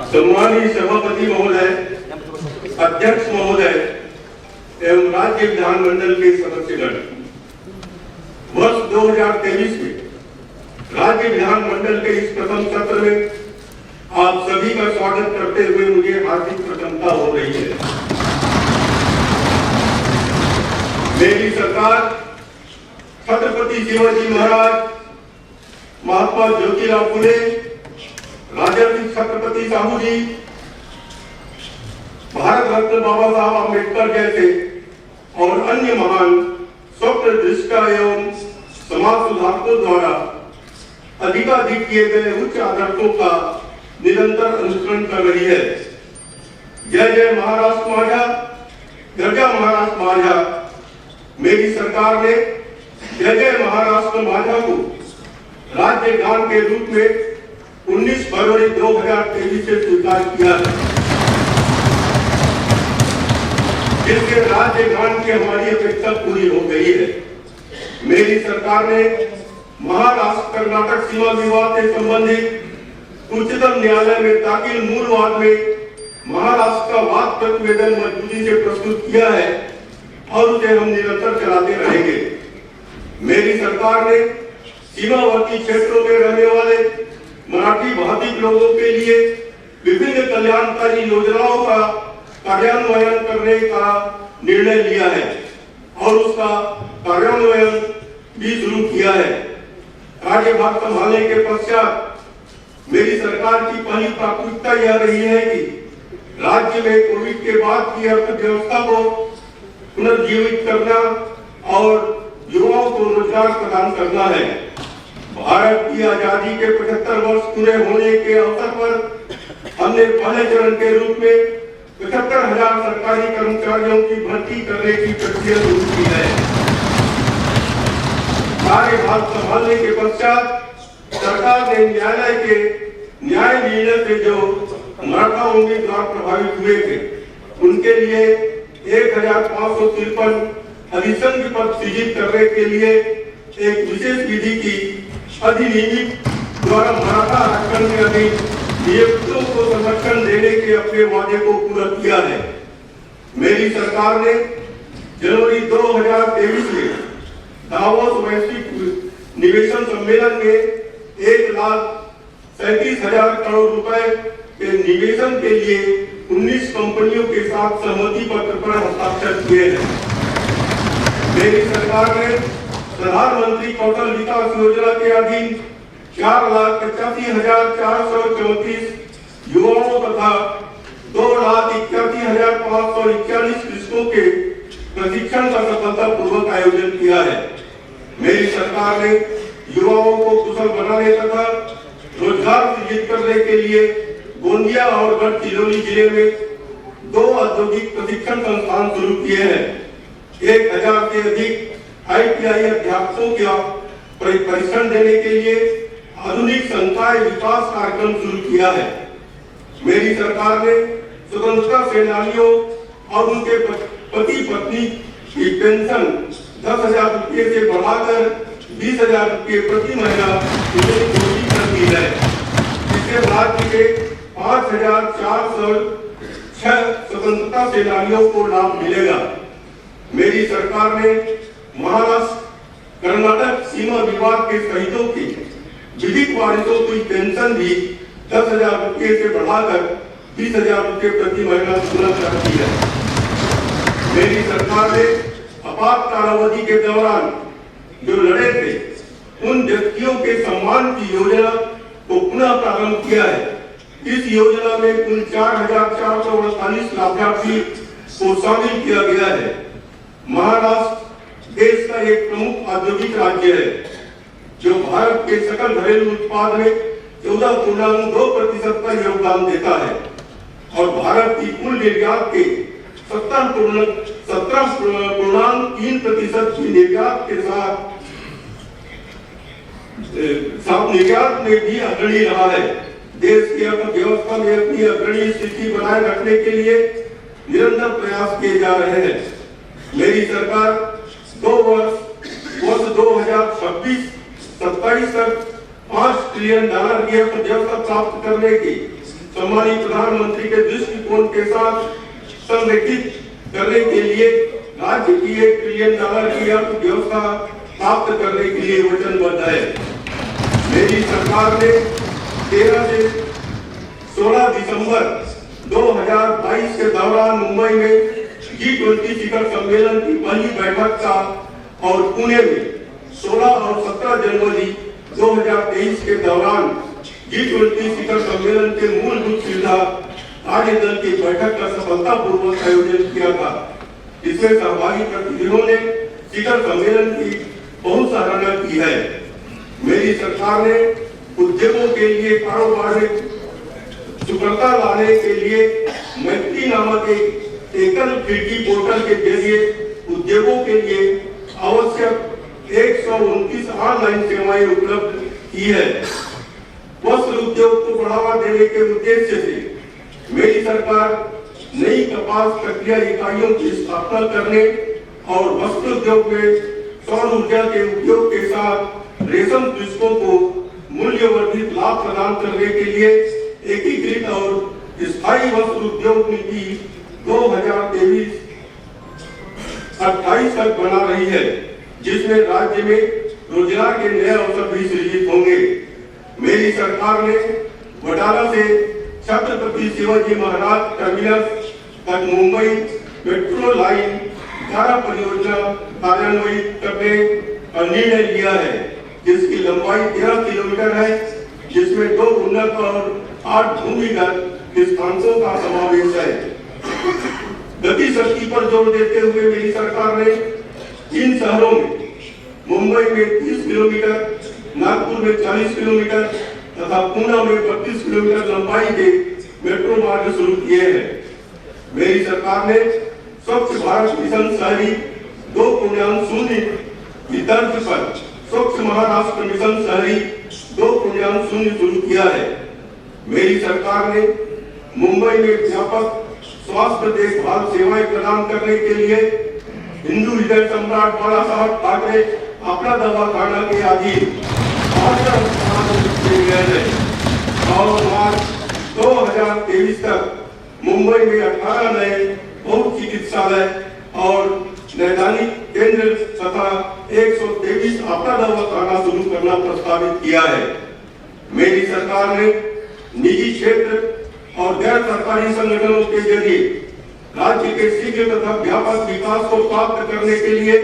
सम्मानीय सभापति महोदय, अध्यक्ष महोदय एवं राज्य विधानमंडल के सदस्यगण, वर्ष 2023 में राज्य विधानमंडल के इस प्रथम सत्र में आप सभी का स्वागत करते हुए मुझे हार्दिक प्रसन्नता हो रही है। मेरी सरकार छत्रपति शिवाजी महाराज, महात्मा ज्योतिराव फुले, राजर्षि छत्रपति साहू जी, भारत रत्न बाबा साहब अम्बेडकर जैसे और अन्य महान स्वप्नदृष्टा एवं समाज सुधारकों द्वारा अधिकाधिक किए गए उच्च आदर्शों का निरंतर अनुसरण कर रही है। जय जय महाराष्ट्र माझा, गर्जा महाराष्ट्र माझा। मेरी सरकार ने जय जय महाराष्ट्र माझा को राज्य गान के रूप में 19 फरवरी 2023 से स्वीकार किया है, जिससे राज्य गान की हमारी अपेक्षा पूरी हो गई है। मेरी सरकार ने महाराष्ट्र कर्नाटक सीमा विवाद से संबंधित उच्चतम न्यायालय में दाखिल मूल वाद में महाराष्ट्र का वाद प्रतिवेदन मजबूती से प्रस्तुत किया है और उसे हम निरंतर चलाते रहेंगे। मेरी सरकार ने सीमावर्ती क्षेत्रों में रहने वाले मराठी भाषिक लोगों के लिए विभिन्न कल्याणकारी योजनाओं का कार्यान्वयन करने का निर्णय लिया है और उसका कार्यान्वयन भी शुरू किया है। कार्यभार संभालने के पश्चात मेरी सरकार की पहली प्राथमिकता यह रही है कि राज्य में कोविड के बाद की अर्थव्यवस्था को पुनर्जीवित करना और युवाओं को रोजगार प्रदान करना है। भारत की आजादी के 75 वर्ष पूरे होने के अवसर पर हमने पहले चरण के रूप में 75,000 सरकारी कर्मचारियों की भर्ती करने की प्रक्रिया शुरू की है। कार्यभार संभालने के पश्चात सरकार ने न्यायालय के न्याय निर्णय से जो मराठा उम्मीदवार प्रभावित हुए थे, उनके लिए 1553 अधिसंघ पद सृजित करने के लिए एक विशेष विधि की अधिनियमित द्वारा मराठा आरक्षण के अधीन नियुक्तों को संरक्षण देने के अपने वादे को पूरा किया है। मेरी सरकार ने जनवरी 2023 में दावोस वैश्विक निवेशन सम्मेलन में 1,37,000 करोड़ रुपए के निवेशन के लिए 19 कंपनियों के साथ सहमति पत्र पर हस्ताक्षर किए हैं। मेरी सरकार ने प्रधानमंत्री कौशल विकास योजना के अधीन 4,85,434 युवाओं तथा 2,81,541 कृषकों के प्रशिक्षण का सफलतापूर्वक आयोजन किया है। मेरी सरकार ने युवाओं को कुशल बनाने तथा रोजगार सृजित करने के लिए गोंदिया और गढ़चिरौली जिले में 2 औद्योगिक प्रशिक्षण संस्थान शुरू किए हैं। 1,000 से अधिक ITI अध्यापकों का प्रशिक्षण देने के लिए आधुनिक संकाय विकास कार्यक्रम शुरू किया है। मेरी सरकार ने स्वतंत्रता सेनानियों और उनके पति पत्नी की पेंशन 10,000 रुपये से बढ़ाकर 20,000 रुपये प्रति महीना देने की घोषणा कर दी है। इससे राज्य के 5,406 स्वतंत्रता सेनानियों को लाभ मिलेगा। मेरी सरकार ने महाराष्ट्र कर्नाटक सीमा विवाद के शहीदों की विधिक वारिसों की पेंशन भी 10,000 रुपये से बढ़ाकर 20,000 रुपये प्रति महीना पूरा कर दी है। मेरी सरकार ने आपातकाल अवधि के दौरान जो लड़े थे उन व्यक्तियों के सम्मान की योजना को पुनः प्रारंभ किया है। इस योजना में कुल 4,448 लाभार्थी को शामिल किया गया है। महाराष्ट्र देश का एक प्रमुख औद्योगिक राज्य है जो भारत के सकल घरेलू उत्पाद में 14.2% का योगदान देता है और भारत की कुल निर्यात के 17.3% की निर्यात के साथ निर्यात में भी अग्रणी रहा है। देश की अर्थव्यवस्था में अपनी अग्रणी स्थिति बनाए रखने के लिए निरंतर प्रयास किए जा रहे हैं। मेरी सरकार वर्ष 2026-27 तक $5 ट्रिलियन की अर्थव्यवस्था प्राप्त करने की सम्मानित प्रधानमंत्री के दृष्टिकोण के साथ संरेखित करने के लिए राज्य की $1 ट्रिलियन की अर्थव्यवस्था प्राप्त करने के लिए वचनबद्ध है। मेरी सरकार ने 13 से 16 दिसंबर 2022 के दौरान मुंबई में G20 शिखर सम्मेलन की पहली बैठक का और पुणे में 16 और 17 जनवरी 2023 के दौरान G20 शिखर सम्मेलन के मूलभूत सुविधा कार्य दल की बैठक का सफलतापूर्वक आयोजन किया था। इसमें सहभागी प्रतिनिधियों ने शिखर सम्मेलन की बहुत सराहना की है। मेरी सरकार ने उद्योगों के लिए कारोबार में सुगमता लाने के लिए मैत्री नामक एक एकल खिड़की पोर्टल के जरिए उद्योगों के लिए आवश्यक 129 ऑनलाइन सेवाएं उपलब्ध की है। वस्त्र उद्योग को बढ़ावा देने के उद्देश्य से मेरी सरकार नई कपास प्रक्रिया इकाइयों की स्थापना करने और वस्त्र उद्योग में सौर ऊर्जा के उपयोग के साथ रेशम कृषकों को मूल्यवर्धित लाभ प्रदान करने के लिए एकीकृत और स्थायी वस्त्र उद्योग नीति 2023-28 तक बना रही है, जिसमें राज्य में रोजगार के नए अवसर भी सृजित होंगे। मेरी सरकार ने बटाला से छत्रपति शिवाजी महाराज टर्मिनस तक मुंबई मेट्रो लाइन 11 परियोजना कार्यान्वित करने का निर्णय लिया है, जिसकी लंबाई 13 किलोमीटर है, जिसमें 2 उन्नत और 8 भूमिगत स्थानों का समावेश है। गति शक्ति पर जोर देते हुए मेरी सरकार ने 3 शहरों में मुंबई में 30 किलोमीटर, नागपुर में 40 किलोमीटर तथा पुणे में 32 किलोमीटर लंबाई के मेट्रो मार्ग शुरू किए हैं। मेरी सरकार ने स्वच्छ भारत मिशन शहरी 2.0 की तर्ज पर स्वच्छ महाराष्ट्र मिशन शहरी 2.0 शुरू किया है। मेरी सरकार ने मुंबई में व्यापक स्वास्थ्य देखभाल सेवाएं प्रदान करने के लिए हिंदू हृदय सम्राट बाला साहब ठाकरे अपना दवाखाना के अधीन और मार्च 2023 तक मुंबई में 18 नए बहुत चिकित्सालय और नैदानिक केंद्र तथा 123 अपना दवाखाना शुरू करना प्रस्तावित किया है। मेरी सरकार ने निजी क्षेत्र और गैर सरकारी संगठनों के जरिए राज्य के शीघ्र तथा व्यापक विकास को प्राप्त करने के लिए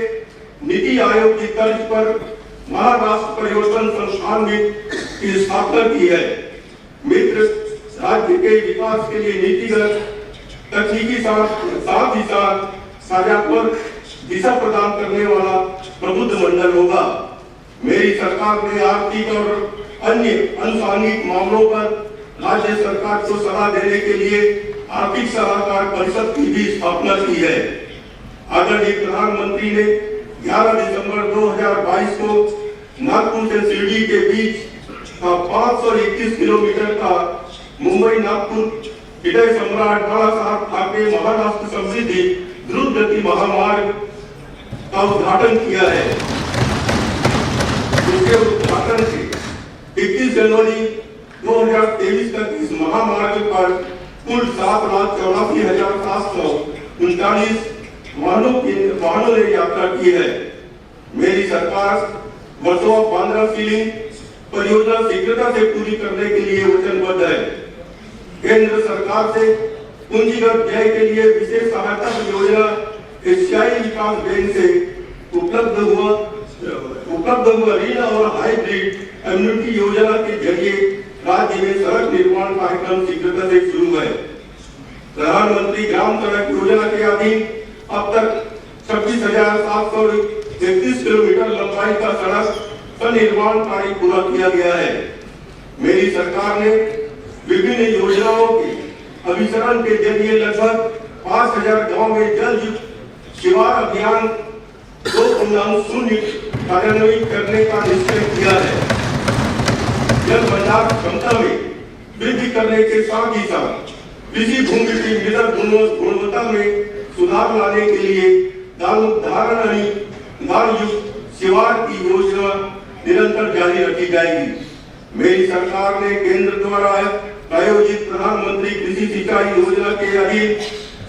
नीति आयोग की तर्ज पर महाराष्ट्र परिवर्तन संस्थान की स्थापना की है। मित्र राज्य के विकास के लिए नीतिगत तकनीकी साथ ही साथ साझात्मक दिशा प्रदान करने वाला प्रबुद्ध मंडल होगा। मेरी सरकार ने आर्थिक और अन्य अनुसांगिक मामलों पर राज्य सरकार को सलाह देने के लिए आर्थिक सलाहकार परिषद की भी स्थापना की है। आदरणीय प्रधानमंत्री ने 11 दिसंबर 2022 को नागपुर से शिरडी के बीच का 521 किलोमीटर का मुंबई नागपुर हृदय सम्राट बाला साहब ठाकरे महाराष्ट्र समृद्धि द्रुत गति महामार्ग का उद्घाटन किया है। इसके उद्घाटन से 21 जनवरी 2023 तक इस महामार्ग पर कुल 7,84,739 वाहनों ने यात्रा की है। मेरी सरकार वर्सोवा बांद्रा सीलिंग परियोजना शीघ्रता से पूरी करने के लिए वचनबद्ध है। केंद्र सरकार से पूंजीगत व्यय के लिए विशेष सहायता योजना एशियाई विकास बैंक से उपलब्ध हुआ ऋण और हाइब्रिड एन्युटी योजना के जरिए राज्य में सड़क निर्माण कार्यक्रम शीघ्रता से शुरू है। प्रधानमंत्री ग्राम सड़क योजना के अधीन अब तक 26,731 किलोमीटर लंबाई का सड़क का निर्माण कार्य पूरा किया गया है। मेरी सरकार ने विभिन्न योजनाओं के अभिसरण के जरिए लगभग 5,000 गाँव में जल शिवार अभियान 2.0 कार्यान्वित करने का निश्चय किया है। जल भंडार क्षमता में वृद्धि करने के साथ ही साथ कृषि भूमि की मृदा गुणवत्ता में सुधार लाने के लिए धान युक्त शिवार की योजना निरंतर जारी रखी जाएगी। मेरी सरकार ने केंद्र द्वारा प्रायोजित प्रधानमंत्री कृषि सिंचाई योजना के अधीन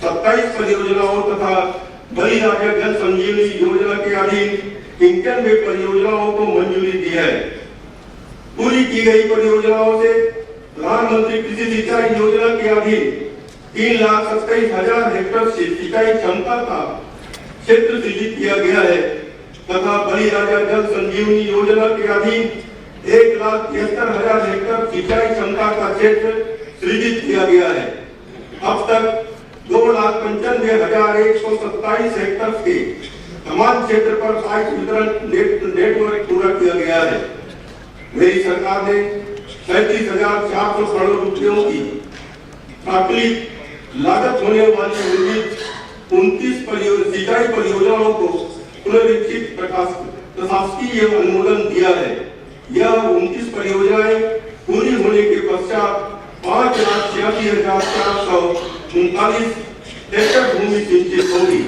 27 परियोजनाओं तथा बलिराजा जल संजीवनी योजना के अधीन 91 परियोजनाओं को मंजूरी दी है। पूरी की गई परियोजनाओं से प्रधानमंत्री कृषि सिंचाई योजना के अधीन 3,27,000 हेक्टेयर सिंचाई क्षमता का क्षेत्र सृजित किया गया है तथा बलिराजा जल संजीवनी योजना के अधीन 1,73,000 हेक्टेयर सिंचाई क्षमता का क्षेत्र सृजित किया गया है। अब तक 2,95,127 हेक्टेयर के समान क्षेत्र पर पाइप वितरण नेटवर्क पूरा किया गया है। मेरी सरकार ने 37,400 करोड़ रुपयों की प्राकृतिक लागत होने वाली 29 सिंचाई परियोजनाओं को पुनरीक्षित प्रशासकीय अनुमोदन दिया है। यह 29 परियोजनाएं पूरी होने के पश्चात 5,86,439 हेक्टेयर भूमि सिंचित होगी।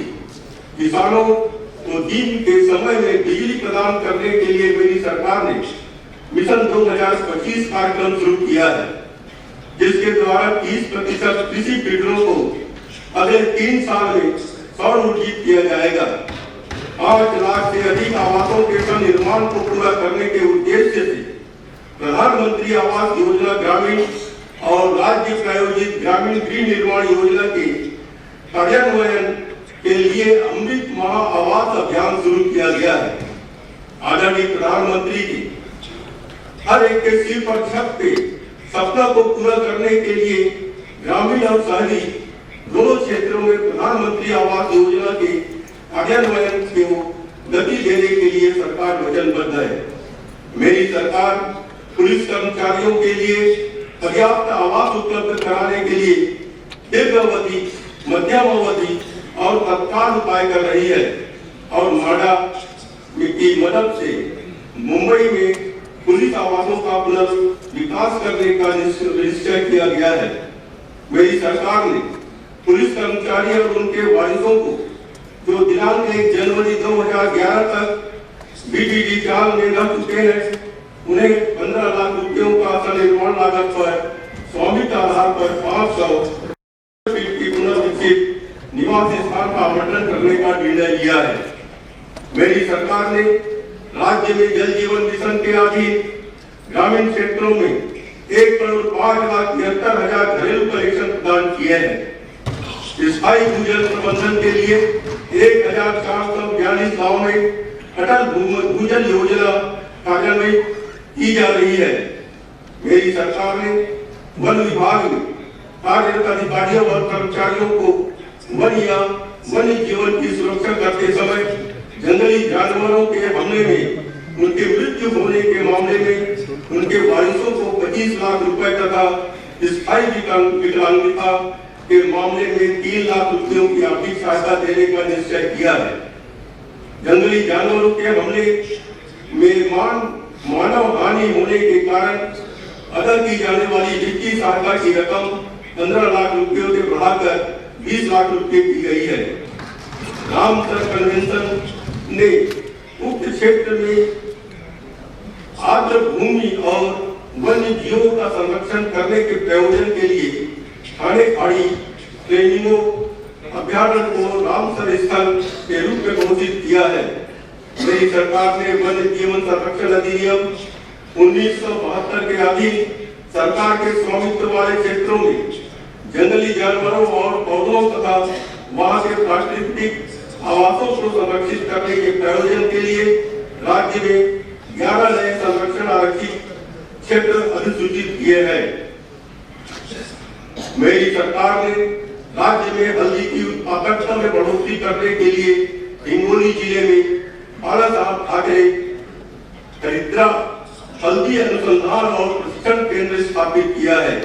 किसानों को दिन के समय में बिजली प्रदान करने के लिए मेरी सरकार ने मिशन 2025 कार्यक्रम शुरू किया है, जिसके द्वारा 30% कृषि फीडरों को अगले 3 साल में सौर ऊर्जित किया जाएगा। 5 लाख से अधिक आवासों के निर्माण को पूरा करने के उद्देश्य से प्रधानमंत्री आवास योजना ग्रामीण और राज्य प्रायोजित ग्रामीण गृह निर्माण योजना के कार्यान्वयन के लिए अमृत महा आवास अभियान शुरू किया गया है। आदरणीय प्रधानमंत्री जी हर एक के सिर पर छत पे सपना को पूरा करने के लिए ग्रामीण और शहरी दोनों क्षेत्रों में प्रधानमंत्री आवास योजना के कार्यान्वयन को गति देने के लिए सरकार वचनबद्ध है। मेरी सरकार पुलिस कर्मचारियों के लिए पर्याप्त आवास उपलब्ध कराने के लिए दीर्घ अवधि, मध्यम अवधि और तत्काल उपाय कर रही है और माडा की मदद से मुंबई में पुलिस आवासों का पुनर्विकास करने का निश्चय किया गया है। मेरी सरकार ने पुलिस कर्मचारी और उनके वारिसों को जो दिनांक 1 जनवरी 2011 तक बीडीडी जाल में रह चुके हैं, उन्हें 15 लाख रुपयों का निर्माण लागत पर स्वामित्व आधार पर 500 फीट की पुनर्विकसित निवास स्थान का आवंटन करने का निर्णय लिया है। मेरी सरकार ने राज्य में जल जीवन मिशन के अधीन ग्रामीण क्षेत्रों में 1,05,73,000 घरेलू कनेक्शन प्रदान किए हैं। स्थायी भूजल प्रबंधन के लिए 1,442 गाँव में अटल भूजल योजना कार्यान्वित की जा रही है। मेरी सरकार ने वन विभाग में कार्यरत अधिकारियों और कर्मचारियों को वन्य जीवन की सुरक्षा करते समय जंगली जानवरों के हमले में उनके मृत्यु होने के मामले में उनके वारिसों को 25 लाख रुपए तथा स्थायी विकलांगता के मामले में 3 लाख रुपयों की आर्थिक सहायता देने का निश्चय किया है। जंगली जानवरों के हमले में मानव हानि होने के कारण अदा की जाने वाली वित्तीय सहायता की रकम 15 लाख रुपयों से बढ़ाकर 20 लाख रुपये की गई है। रामसर कन्वेंशन ने उक्त क्षेत्र में आर्द्र भूमि और वन्य जीवों का संरक्षण करने के प्रयोजन के लिए खाने खाड़ी ट्रेनिंगों अभ्यारण्य को रामसर स्थल के रूप में घोषित किया है। मेरी सरकार ने वन्य जीवन संरक्षण अधिनियम 1972 के अधीन सरकार के स्वामित्व वाले क्षेत्रों में जंगली जानवरों और पौधों तथा वहां के प्राकृतिक आवासों को संरक्षित करने के प्रयोजन के लिए राज्य में 11 नए संरक्षण आरक्षित क्षेत्र अधिसूचित किए हैं। मेरी सरकार ने राज्य में हल्दी की उत्पादकता में बढ़ोतरी करने के लिए हिंगोली जिले में बाला साहब ठाकरे हरिद्रा हल्दी अनुसंधान और प्रशिक्षण केंद्र स्थापित किया है।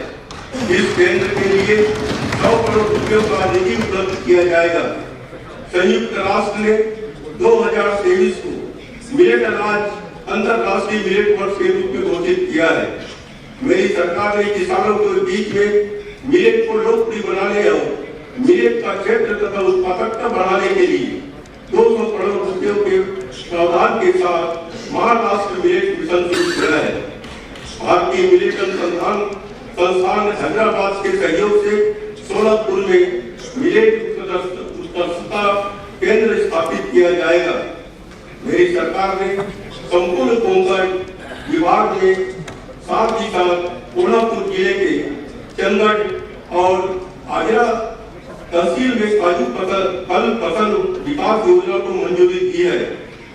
इस केंद्र के लिए 100 करोड़ रुपयों का निधि उपलब्ध किया जाएगा। संयुक्त राष्ट्र ने 2023 को मिलेट अनाज अंतरराष्ट्रीय मिलेट वर्ष के रूप में घोषित किया है। मेरी सरकार ने किसानों के बीच में मिलेट को लोकप्रिय बनाने और मिलेट का क्षेत्र तथा उत्पादकता बढ़ाने के लिए 200 करोड़ रुपयों के प्रावधान के साथ महाराष्ट्र मिलेट मिशन शुरू किया है। भारतीय मिलेट अनुसंधान संस्थान हैदराबाद के सहयोग से सोलापुर में मिलेट उत्कृष्टता केंद्र स्थापित किया जाएगा। मेरी सरकार ने संपूर्ण कोंकण विभाग में साथ ही साथ कोल्हापुर जिले के चंदगढ़ और आजरा तहसील में काजू फल विकास योजना को मंजूरी दी है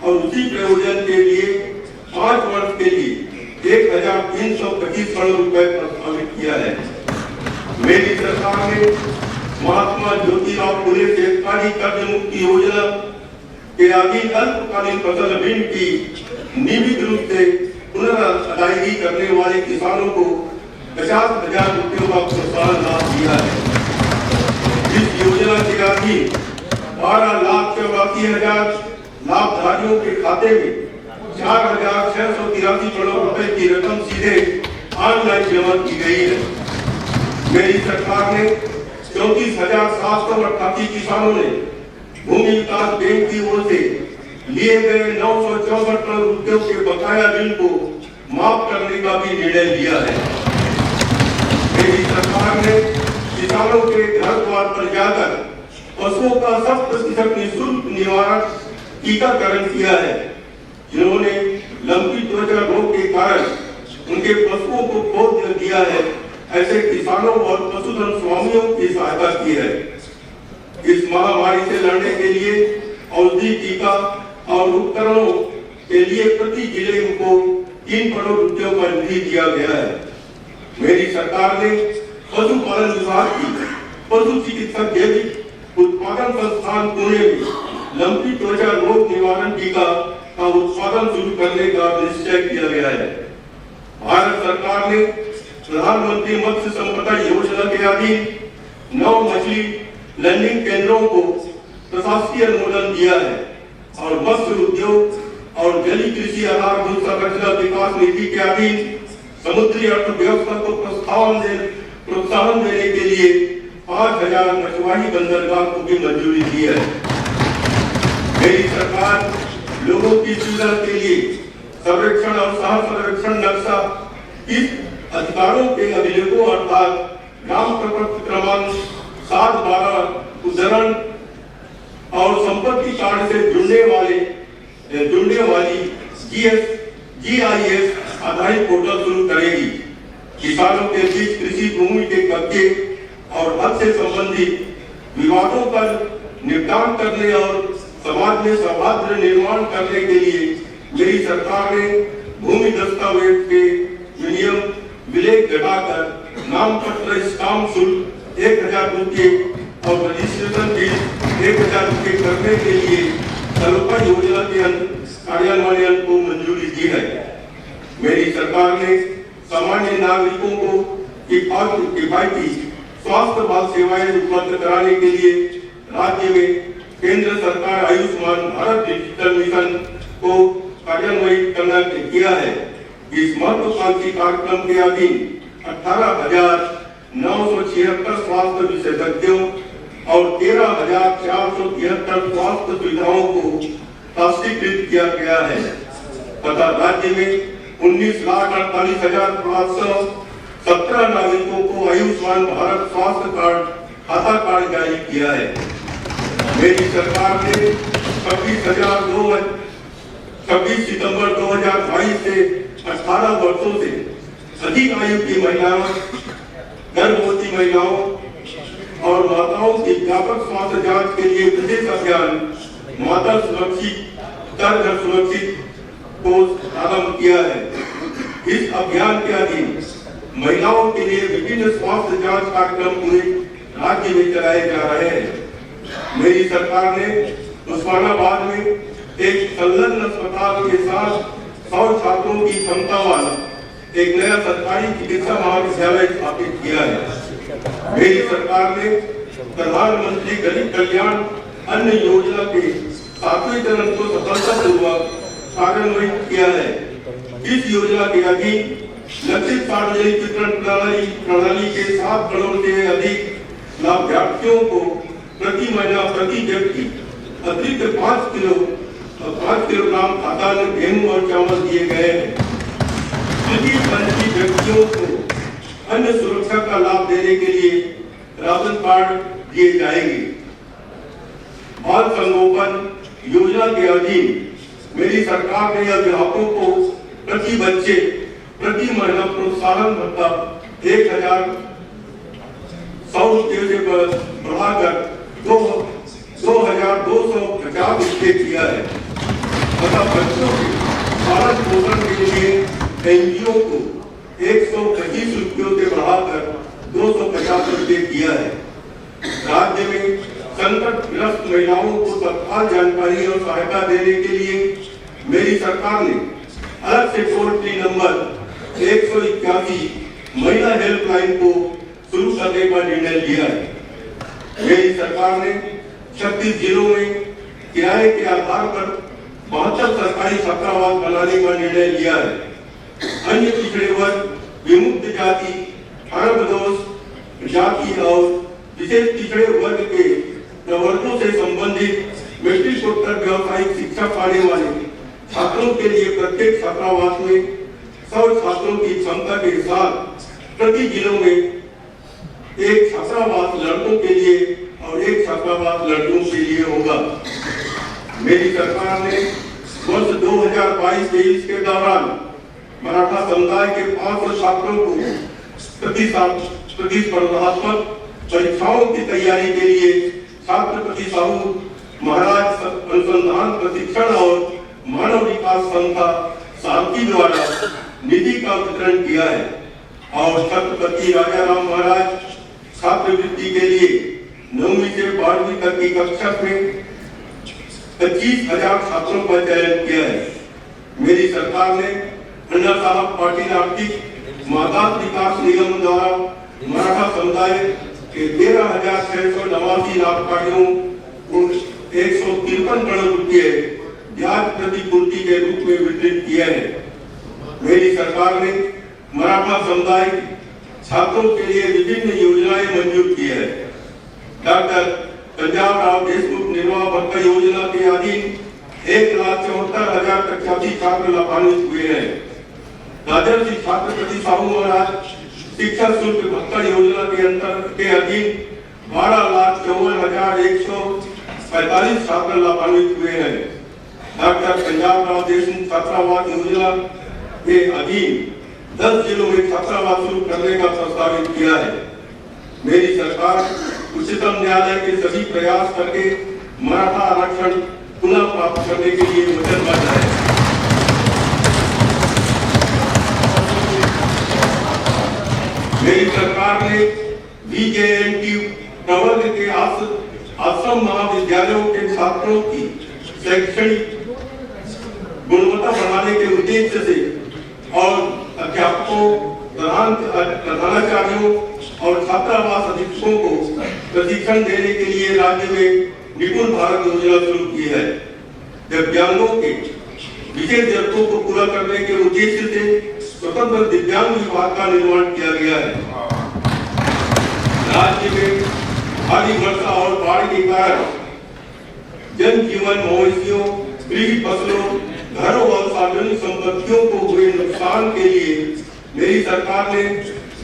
और उसी प्रयोजन के लिए 5 वर्ष के लिए 1325 करोड़ रुपए प्रस्तावित किया है। मेरी सरकार ने महात्मा ज्योतिराव फुले शेतकारी कर्ज मुक्ति योजना के अधीन अल्पकालीन फसल ऋण की नियमित रूप से पुनर्अदायगी करने वाले किसानों को 50,000 रुपयों का प्रोत्साहन लाभ दिया है। इस योजना के अधीन 12,84,000 लाभधारियों के खाते में 4,683 करोड़ रुपए की रकम सीधे ऑनलाइन जमा की गई है। मेरी सरकार ने 34,788 किसानों ने भूमि विकास बैंक की ओर से लिए गए 964 करोड़ रुपयों के बकाया ऋण को माफ करने का भी निर्णय लिया है। मेरी सरकार ने किसानों के घर द्वार पर जाकर पशुओं का 100% निःशुल्क निवारक टीकाकरण किया है। जिन्होंने लंपी त्वचा रोग के कारण उनके पशुओं को खो दिया है, ऐसे किसानों और पशुधन स्वामियों की सहायता की है। इस महामारी से लड़ने के लिए औषधि, टीका और उपकरणों के लिए प्रति जिले को 3 करोड़ रुपयों का निधि दिया गया है। मेरी सरकार ने पशुपालन विभाग की पशु चिकित्सक जैविक उत्पादन संस्थान पुणे में लंपी त्वचा रोग निवारण टीका का उत्पादन शुरू करने का निश्चय किया गया है। भारत सरकार ने प्रधानमंत्री मत्स्य संपदा योजना के अधीन 9 मछली लैंडिंग केंद्रों को प्रशासकीय अनुमोदन दिया है और मत्स्य उद्योग और जलीय कृषि आधारभूत संरचना विकास निधि के अधीन समुद्री अर्थव्यवस्था को प्रोत्साहन देने के लिए 5,000 मछुआरी बंदरगाह को भी मंजूरी दी है। मेरी सरकार लोगों की सुविधा के लिए सर्वेक्षण और सह सर्वेक्षण नक्शा इस अधिकारों के अभिलेखों अर्थात ग्राम प्रपत्र क्रमांक 7/12 उद्धरण और संपत्ति कार्ड से जुड़ने वाली GIS आधारित पोर्टल शुरू करेगी। किसानों के बीच कृषि भूमि के कब्जे और हद से संबंधित विवादों का निपटान करने और समाज में सौहार्द निर्माण करने के लिए मेरी सरकार ने भूमि दस्तावेज के विनियम विलेख घटाकर नामपत्र स्टाम्प शुल्क 1,000 रुपये और रजिस्ट्रेशन फीस 1,000 रुपये करने के लिए सलोका योजना के कार्यान्वयन को मंजूरी दी है। मेरी सरकार ने सामान्य नागरिकों को किफायती स्वास्थ्य सेवाएं उपलब्ध कराने के लिए राज्य में केंद्र सरकार आयुष्मान भारत डिजिटल मिशन को कार्यान्वित करना किया है। इस महत्वाकांक्षी कार्यक्रम के अधीन 18,976 स्वास्थ्य विशेषज्ञों और 13,473 स्वास्थ्य सुविधाओं को राष्ट्रीयकृत किया गया है तथा राज्य में 19,48,517 नागरिकों को आयुष्मान भारत स्वास्थ्य कार्ड खाता कार्ड जारी किया है। मेरी सरकार ने 26 सितंबर 2022 से 18 वर्षों से अधिक आयु की महिलाओं, गर्भवती महिलाओं और माताओं की व्यापक स्वास्थ्य जांच के लिए विशेष अभियान माता सुरक्षित घर घर सुरक्षित को आरंभ किया है। इस अभियान के अधीन महिलाओं के लिए विभिन्न स्वास्थ्य जांच कार्यक्रम पूरे राज्य में चलाए जा रहे हैं। मेरी सरकार ने उस्मानाबाद में एक संलग्न अस्पताल के साथ 100 छात्रों की क्षमता वाला एक नया सरकारी चिकित्सा महाविद्यालय स्थापित किया है। मेरी सरकार ने प्रधानमंत्री गरीब कल्याण अन्न योजना के 7वें चरण को सफलतापूर्वक कार्यान्वित किया है। इस योजना के अधीन लक्षित सार्वजनिक वितरण प्रणाली के 7 करोड़ से अधिक लाभार्थियों को प्रति महीना प्रति व्यक्ति अतिरिक्त 5 किलोग्राम खाद्यान्न गेहूं और चावल दिए गए हैं। वंचित व्यक्तियों को अन्य सुरक्षा का लाभ देने के लिए राशन कार्ड दिए जाएंगे। बाल संगोपन योजना के अधीन मेरी सरकार ने अध्यापकों को प्रति बच्चे प्रति महीना प्रोत्साहन भत्ता 1,100 रुपये से बढ़ाकर 2,250 रुपये किया है तथा बच्चों के पालन पोषण के लिए एनजीओ को 125 रुपयों से बढ़ाकर 250 रुपये किया है। राज्य में संकटग्रस्त महिलाओं को तत्काल जानकारी और सहायता देने के लिए मेरी सरकार ने अलग से टोल फ्री नंबर 181 महिला हेल्पलाइन को शुरू करने का निर्णय लिया है। मेरी सरकार ने 36 जिलों में किराए के आधार पर 72 सरकारी छात्रावास बनाने का निर्णय लिया है। अन्य पिछड़े वर्ग, विमुक्त जाति, जाति और विशेष पिछड़े वर्ग के प्रवर्गों से संबंधित मैट्रिकोत्तर व्यावसायिक शिक्षा पाने वाले छात्रों के लिए प्रत्येक छात्रावास में 100 छात्रों की क्षमता के साथ प्रति जिलों में एक छात्रावास लड़कों के लिए और एक छात्रावास लड़कियों के लिए होगा। मेरी सरकार ने वर्ष 2022-23 के दौरान मराठा समुदाय के 500 छात्रों को प्रतिस्पर्धात्मक परीक्षाओं की तैयारी के लिए छात्रपति साहू महाराज अनुसंधान प्रशिक्षण और मानव विकास संस्था सारथी द्वारा निधि का वितरण किया है और छत्रपति राजा राम महाराज छात्रवृत्ति के लिए 9वीं से 12वीं तक की कक्षा में 25,000 छात्रों का चयन किया है। मेरी सरकार ने अन्ना साहब पाटिल आर्थिक मादात विकास निगम द्वारा मराठा समुदाय के 13,689 लाभार्थियों को 153 करोड़ रुपये ब्याज प्रतिपूर्ति के रूप में वितरित किया है। मेरी सरकार ने मराठा समुदाय छात्रों के लिए विभिन्न योजनाएं मंजूर की है। डॉक्टर पंजाब राव देशमुख निर्वाह भत्ता योजना के अधीन 1,74,000 कक्षार्थी छात्र लाभान्वित हुए हैं। राजर्षि छत्रपति साहू महाराज शिक्षा शुल्क भत्ता योजना के अधीन 12,54,145 छात्र लाभान्वित हुए हैं। डॉक्टर पंजाब राव देशमुख छात्रावास योजना के अधीन 10 जिलों में छात्रावास शुरू करने का प्रस्तावित किया है। मेरी सरकार उच्चतम न्यायालय के सभी प्रयास करके मराठा आरक्षण पुनः प्राप्त करने के लिए वचनबद्ध है। मेरी सरकार ने बीजेएनटी प्रवर्ग के आश्रम महाविद्यालयों के छात्रों की शैक्षणिक गुणवत्ता बढ़ाने के उद्देश्य से और अध्यापकों, प्रधानाचार्यों और छात्रावास अधीक्षकों को प्रशिक्षण देने के लिए राज्य में निपुण भारत योजना शुरू की है। दिव्यांगों के विशेष जरूरतों को पूरा करने के उद्देश्य से स्वतंत्र दिव्यांग विभाग का निर्माण किया गया है। राज्य में भारी वर्षा और बाढ़ के कारण जनजीवन, मवेशियों, कृषि फसलों, घरों और सार्वजनिक संपत्तियों को हुए नुकसान के लिए मेरी सरकार ने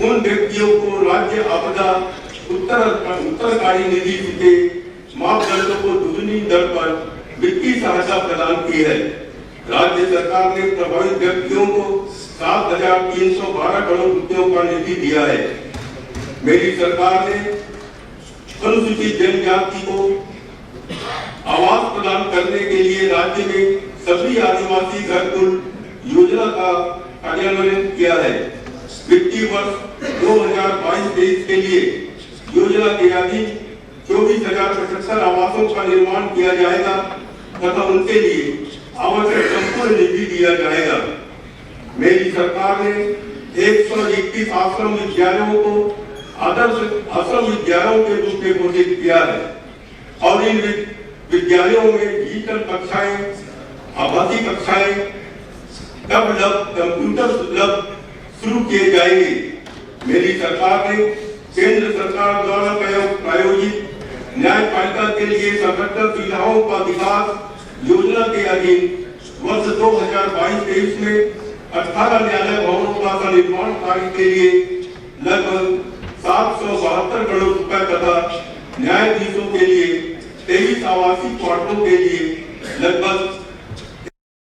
उन व्यक्तियों को राज्य आपदा उत्तरकारी निधि के मापदंडों को दुगनी दर पर वित्तीय सहायता प्रदान की है। राज्य सरकार ने प्रभावित व्यक्तियों को 7,312 करोड़ रुपयों का निधि दिया है। मेरी सरकार ने अनुसूचित जनजाति को आवास प्रदान करने के लिए राज्य में सभी आदिवासी घर कुल योजना का कार्यान्वयन किया है। वित्तीय वर्ष 2022-23 के लिए योजना के अधीन 24,075 आवासों का निर्माण किया जाएगा तथा उनके लिए आवश्यक संपूर्ण निधि दिया जाएगा। मेरी सरकार ने 121 आश्रम विद्यालयों को आदर्श आश्रम विद्यालयों के रूप में घोषित किया है और इन विद्यालयों में डिजिटल कक्षाएं, आभासी कक्षाएं, कंप्यूटर लैब शुरू किए जाएंगे। मेरी सरकार ने केंद्र सरकार द्वारा प्रायोजित न्यायपालिका के लिए संगठन सुविधाओं का विकास योजना के अधीन वर्ष 2022-23 में 18 न्यायालय भवनों का निर्माण कार्य के लिए लगभग 772 करोड़ रुपए तथा न्यायाधीशों के लिए 23 आवासीय क्वार्टरों के लिए लगभग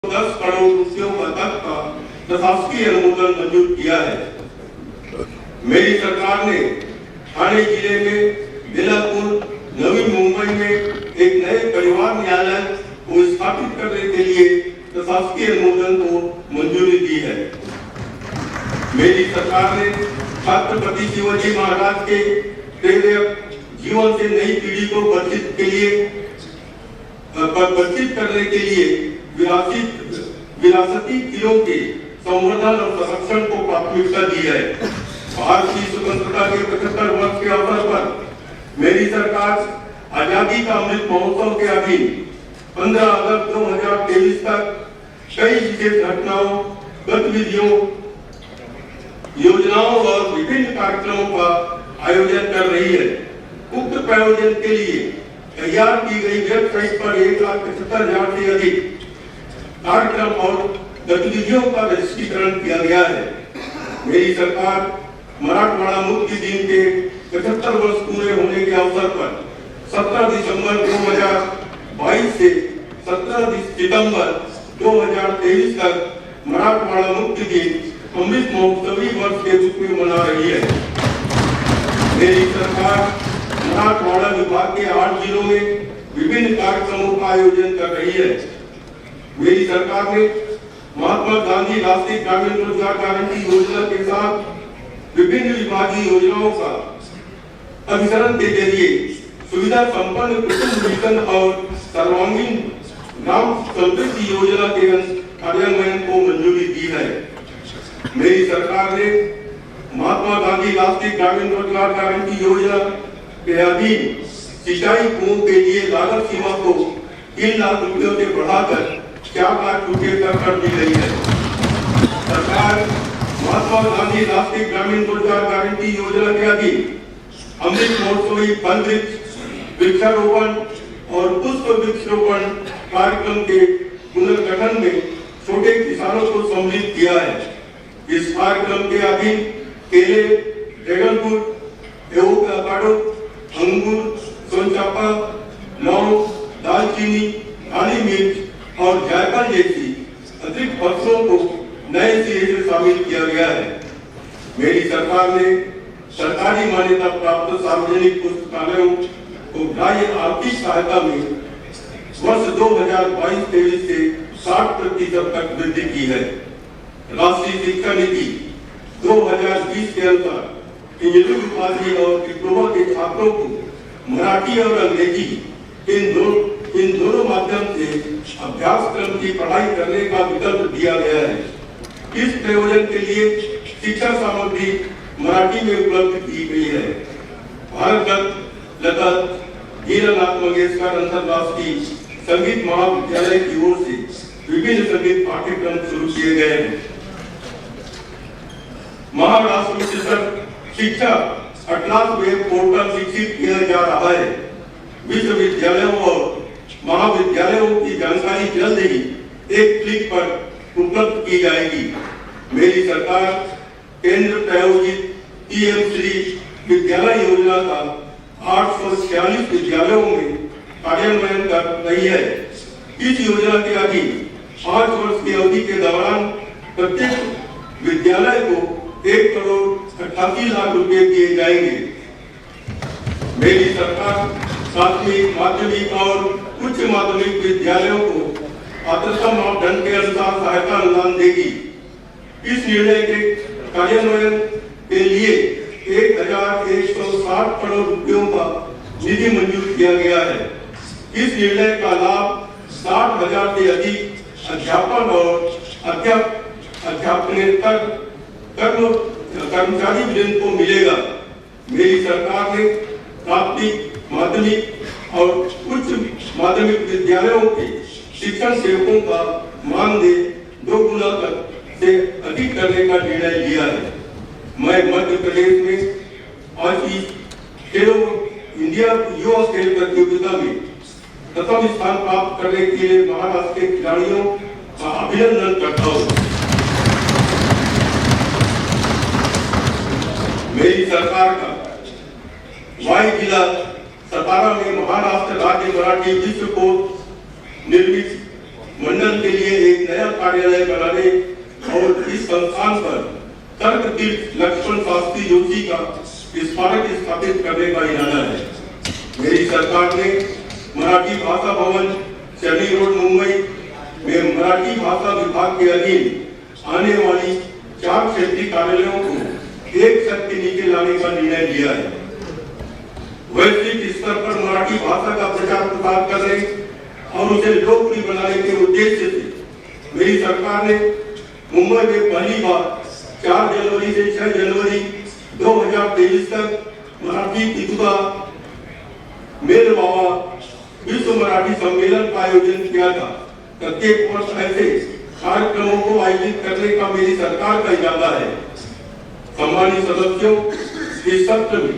10 करोड़ रुपयों तक का प्रशासकीय अनुमोदन मंजूर किया है। मेरी सरकार ने ठाणे जिले में बेलापुर, नवी मुंबई में एक नए परिवार न्यायालय को स्थापित करने के लिए प्रशासकीय अनुमोदन को मंजूरी दी है। मेरी सरकार ने छत्रपति शिवाजी महाराज के प्रेरक जीवन से नई पीढ़ी को परिचित करने के लिए विरासती किलों के संवर्धन और संरक्षण को प्राथमिकता दी है। भारत की स्वतंत्रता के 75 वर्ष के अवसर पर मेरी सरकार आजादी का अमृत महोत्सव के अधीन 15 अगस्त 2023 तक कई विशेष घटनाओं, गतिविधियों, योजनाओं और विभिन्न कार्यक्रमों का आयोजन कर रही है। उक्त प्रायोजन के लिए तैयार की गई वेबसाइट पर 1,75,000 से अधिक कार्यक्रम और गतिविधियों का रजिस्ट्रीकरण किया गया है। मेरी सरकार मराठवाड़ा मुक्ति दिन के 75 वर्ष पूरे होने के अवसर पर 17 दिसंबर 2022 से 17 सितंबर 2023 तक मराठवाड़ा मुक्ति दिन अमृत महोत्सवी वर्ष के रूप में मना रही है। मेरी सरकार मराठवाड़ा विभाग के 8 जिलों में विभिन्न कार्यक्रमों का आयोजन कर रही है। मेरी सरकार ने महात्मा गांधी राष्ट्रीय ग्रामीण रोजगार गारंटी योजना के साथ विभिन्न विभागीय योजनाओं का अभिसरण के जरिए सुविधा संपन्न कुटुंब मिशन और सर्वांगीण ग्राम समृद्धि योजना के कार्यान्वयन को मंजूरी दी है। मेरी सरकार ने महात्मा गांधी राष्ट्रीय ग्रामीण रोजगार गारंटी योजना के अधीन सिंचाई कुओं के लिए लागत सीमा को 3 लाख रुपयों से बढ़ाकर 4 लाख रुपये तक कर दी गई है। सरकार महात्मा गांधी राष्ट्रीय ग्रामीण रोजगार गारंटी योजना के अधीन अमृत महोत्सवी फल वृक्षारोपण और पुष्प वृक्षारोपण कार्यक्रम के पुनर्गठन में छोटे किसानों को सम्मिलित किया है। इस कार्यक्रम के अधीन केले, ड्रैगन फ्रूट, एवोकाडो, अंगूर, सोनचापा, लौंग, दालचीनी, काली मिर्च और जायफल जैसी अतिरिक्त फसलों को नए सिरे से शामिल किया गया है। मेरी सरकार ने सरकारी मान्यता प्राप्त सार्वजनिक पुस्तकालयों को ग्राह्य आर्थिक सहायता में वर्ष 2022-23 से 60% तक वृद्धि की है। राष्ट्रीय शिक्षा नीति 2020 के अनुसार इंजीनियरिंग उपाधि और डिप्लोमा के छात्रों को मराठी और अंग्रेजी इन दोनों माध्यम से अभ्यासक्रम की पढ़ाई करने का विकल्प दिया गया है। इस प्रयोजन के लिए शिक्षा सामग्री मराठी में उपलब्ध की गई है। भारत रत्न लता हीरानाथ मंगेशकर अंतरराष्ट्रीय संगीत महाविद्यालय की ओर से विभिन्न संगीत पाठ्यक्रम शुरू किए गए हैं। महाराष्ट्र उच्च शिक्षा अटलास वेब पोर्टल विकसित किया जा रहा है। विश्वविद्यालयों और महाविद्यालयों की जानकारी जल्द ही एक क्लिक पर उपलब्ध की जाएगी। मेरी सरकार केंद्र प्रायोजित पीएम श्री विद्यालय योजना का 846 विद्यालयों में कार्यान्वयन कर रही है। इस योजना के अधीन 5 वर्ष की अवधि के दौरान प्रत्येक विद्यालय को 1,88,00,000 रुपए दिए जाएंगे। मेरी सरकार प्राथमिक, माध्यमिक और उच्च माध्यमिक विद्यालयों को पात्रता मापदंड के अनुसार सहायता अनुदान देगी। इस निर्णय के कार्यान्वयन के लिए 1160 करोड़ रुपयों का निधि मंजूर किया गया है। इस निर्णय का लाभ 60,000 से अधिक अध्यापन और अध्यापनेतर कर्मचारी वृंद को मिलेगा। मेरी सरकार ने प्राथमिक, माध्यमिक और उच्च माध्यमिक विद्यालयों के शिक्षण सेवकों का मानदेय 2 गुना तक से अधिक करने का निर्णय लिया है। मैं मध्य प्रदेश में आज की खेलो इंडिया युवा खेल प्रतियोगिता में प्रथम स्थान प्राप्त करने के लिए महाराष्ट्र के खिलाड़ियों का अभिनंदन करता हूँ। मेरी सरकार का वाई जिला सतारा में महाराष्ट्र राज्य मराठी विश्व कोश निर्मित मंडल के लिए एक नया कार्यालय बनाने और इस संस्थान पर तर्क तीर्थ लक्ष्मण शास्त्री जोशी का स्मारक स्थापित करने का इरादा है। मेरी सरकार ने मराठी भाषा भवन चेन्नई रोड मुंबई में मराठी भाषा विभाग के अधीन आने वाली 4 क्षेत्रीय कार्यालयों को एक छत के नीचे लाने का निर्णय लिया है। वैश्विक स्तर पर मराठी भाषा का प्रचार प्रसार करने और उसे लोकप्रिय बनाने के उद्देश्य से मेरी सरकार ने मुंबई में पहली बार 4 जनवरी से 6 जनवरी 2023 तक मराठी तिथुका मेलवावा विश्व मराठी सम्मेलन का आयोजन किया था। प्रत्येक वर्ष ऐसे कार्यक्रमों को आयोजित करने का मेरी सरकार का इरादा है। सम्मानित सदस्यों, इस सत्र में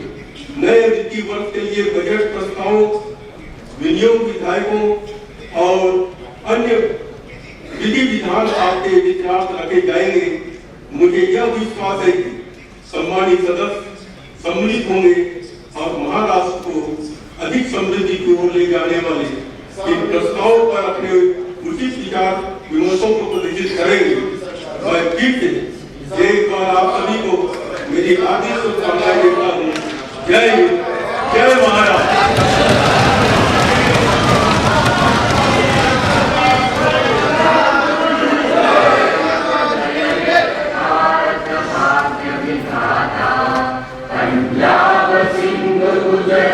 नए वित्तीय वर्ष के लिए बजट प्रस्तावों, विनियोग विधायकों और अन्य विधि विधान आपके विचार रखे जाएंगे। मुझे यह विश्वास है कि सम्मानित सदस्य सम्मिलित होंगे और महाराष्ट्र को अधिक समृद्धि की ओर ले जाने वाले इन प्रस्तावों पर अपने उचित विचार विमर्शों को प्रदर्शित करेंगे। मैं फिर से एक बार आप सभी को मेरी हार्दिक शुभकामनाएं देता हूँ। जय हिंद, जय महाराष्ट्र। जय